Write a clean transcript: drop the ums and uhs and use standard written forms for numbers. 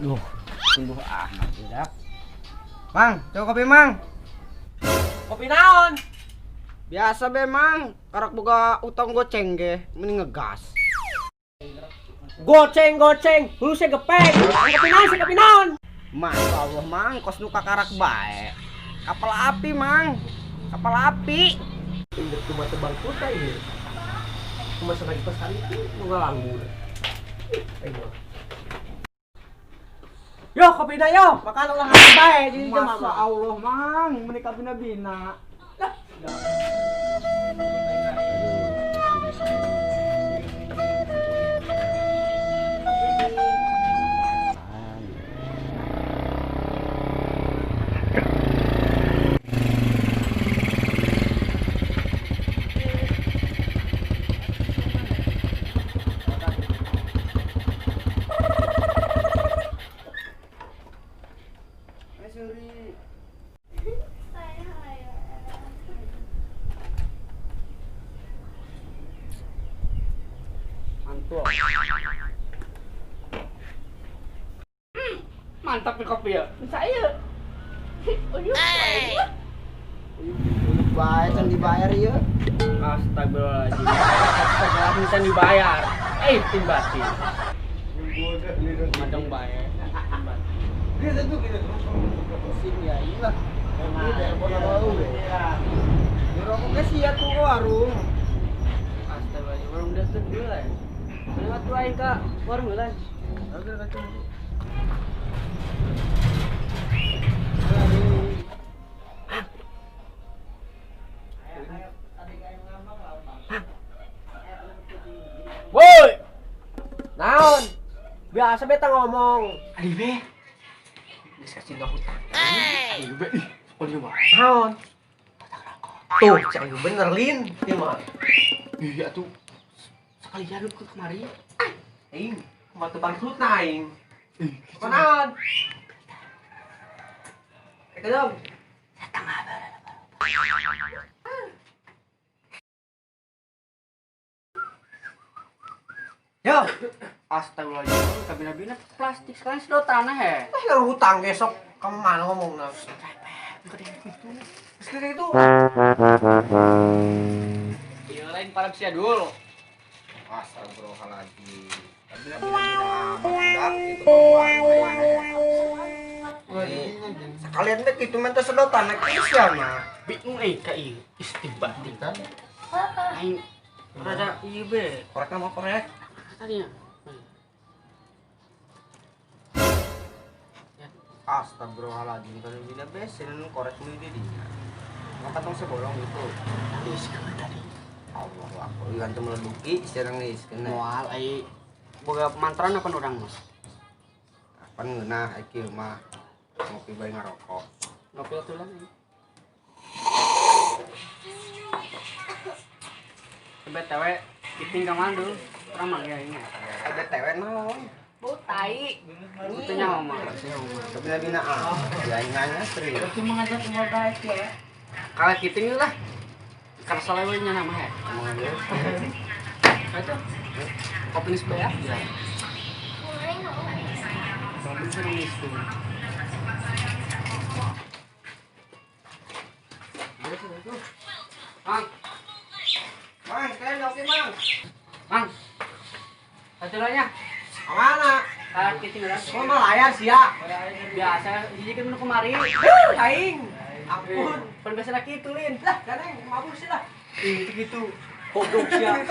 Aduh, sungguh amat tidak. Mang, coba kopi mang. Kopi naon? Biasa be mang, karak boga utang goceng ge, mending ngegas. Goceng, lu saya gepeng. Kopi naon? Masya Allah mang, kos nu kakarak bae. Kapal api mang, kapal api. Ingat cuma tebang kutai ya. Cuma sekali pesan itu nggak langgur. Ayo. Yo kopi na yo, makan ulah bae jadi jam Masya Allah mang, menikah bina-bina. Mantul. Mantap nih kopi ya. Saya. Uyuh. Uyuk bae can dibayar ieu. Astagfirullahaladzim. Astagfirullahaladzim can dibayar. Timbati. Madong bae. Gitu tuh gitu. Sini ya iyalah. Ini telepon baru. Di rokoknya sia tuh warung. Astagfirullahaladzim. Warung udah sedih lah. Lewat tuh aing ka warung lah. Oke, kacau. Woi. Naon? Biasa beta ngomong. Adi be. Geus kasih gak hutang. Ayo be. Oh dia mah. Naon? Tuh, cai bener Lin. Ieu mah. Iya tuh. Sekalian lu kemari. Aing. Mau tebang sulut na aing. Naon? Kedong. Yo. Astagfirullahaladzim, kabina-bina plastik sekali sedotan he. Ayo hutang besok. Kamu mana ngomongna? Sekali itu. Iya lain para siadul. Astagfirullahaladzim. Kabina-bina amat itu perempuan. Sekalian deh itu minta sedotan naik isya mah. Bingung ka ieu istibah Kan? aing rada ieu be. Korek nama korek. Tadinya. Astagfirullahaladzim. Kalau bina besen korek ini dia. Ngapa tong sebolong itu? Is tadi. Allah aku ikan tuh meleduki sekarang nih kena. Moal ai boga mantra apa urang mas? Apa ngeunah iki mah ngopi bae ngarokok. Ngopi atuh lah. BTW kiting ka mandu. Ramang ya ini. Ada tewe naon? Bau tai. Itu nyawa mah. Bina-bina ah. Jangan sering. Cuma ngajak ngobrol guys ya. Kalau kiting lah. Karena salah we nya nama he. Ngomong aja. Itu. Kopi nis bae ya. Kopi sering itu. Mang. Mang, sekalian ngopi mang. Mang. Aturannya. Mana? Kalau kiting lah. Kok melayar sih ya? Biasa jadi kan kemari. Aing. Ampun. Pan biasa lagi itu Lin. Lah, kadang mabuk sih lah. Itu gitu. Goblok sia.